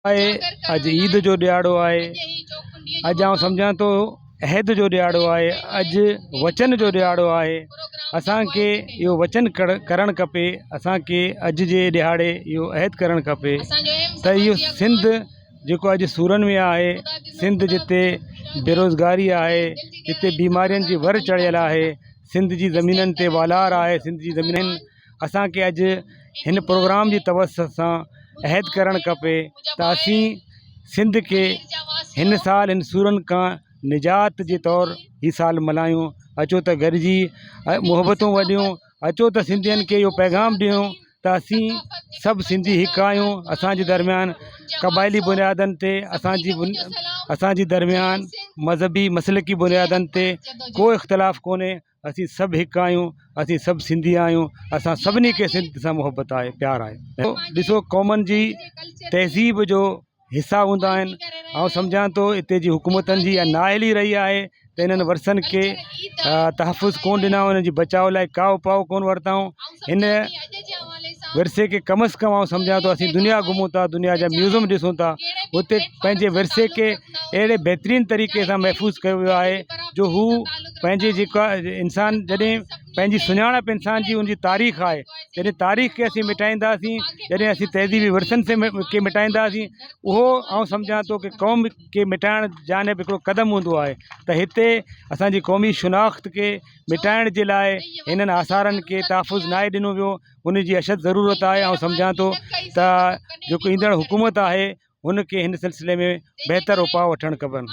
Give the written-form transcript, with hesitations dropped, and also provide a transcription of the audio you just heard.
आहे अॼु ईद जो ॾियारो आहे। अॼु आउं सम्झां थो अहद जो ॾियारो आहे, अॼु वचन जो ॾियारो आहे। असांखे इहो वचन करणु खपे, असांखे अॼु जे ॾिहाड़े इहो अहद करणु खपे त इहो सिंध जेको अॼु सूरनि में आहे, सिंध जिते बेरोज़गारी आहे, जिते बीमारियुनि जी वर चढ़ियल आहे, सिंध जी ज़मीननि ते वालार आहे, सिंध जी ज़मीननि असांखे अॼु हिन प्रोग्राम जी तवसत सां अहद करणु खपे त असीं सिंध खे हिन साल हिन सूरनि खां निजात जे तौरु हीउ साल मल्हायूं। अचो त गॾिजी मुहबतूं वॾियूं, अचो त सिंधियुनि खे इहो पैगाम ॾियूं त असीं सभु सिंधी हिकु आहियूं। असांजे दरमियान क़बाइली बुनियादनि ते, असांजी दरमियान मज़हबी मसलकी बुनियादनि ते को इख़्तिलाफ़ु कोन्हे। असीं सभु हिकु आहियूं, असीं सभु सिंधी आहियूं, असां सभिनी खे सिंध सां मुहबत आहे, प्यारु आहे। ॾिसो क़ौमनि जी तहज़ीब जो हिसा हूंदा आहिनि। ऐं सम्झां थो हिते जी हुकूमतनि जी इहा नाअहली रही आहे त हिननि वरसनि खे तहफ़ुज़ कोन ॾिना, हुननि जी बचाव लाइ का उपाउ कोन वरिताऊं। हिन विरसे खे कम अज़ कम आउं सम्झां थो असीं दुनिया घुमूं था, दुनिया जा म्यूज़ियम ॾिसूं था, हुते पंहिंजे विरसे खे अहिड़े बहितरीनु तरीक़े सां महफ़ूज़ कयो वियो आहे जो हू पंहिंजे जेका इंसान जॾहिं पंहिंजी सुञाणप इंसान जी हुनजी तारीख़ आहे, जॾहिं तारीख़ खे असीं मिटाईंदासीं, जॾहिं असीं तहज़ीबी विरसनि खे मिटाईंदासीं, उहो आउं सम्झां थो की क़ौम खे मिटाइण जानिब हिकिड़ो क़दम हूंदो आहे। त हिते असांजी क़ौमी शुनाख़्त खे मिटाइण जे लाइ हिननि आसारनि खे तहफ़ुज़ नाहे ॾिनो वियो, उन जी अशद ज़रूरत आहे। ऐं सम्झां थो त जेको ईंदड़ हुकूमत आहे हुनखे हिन सिलसिले में बहितर उपाउ वठणु खपनि।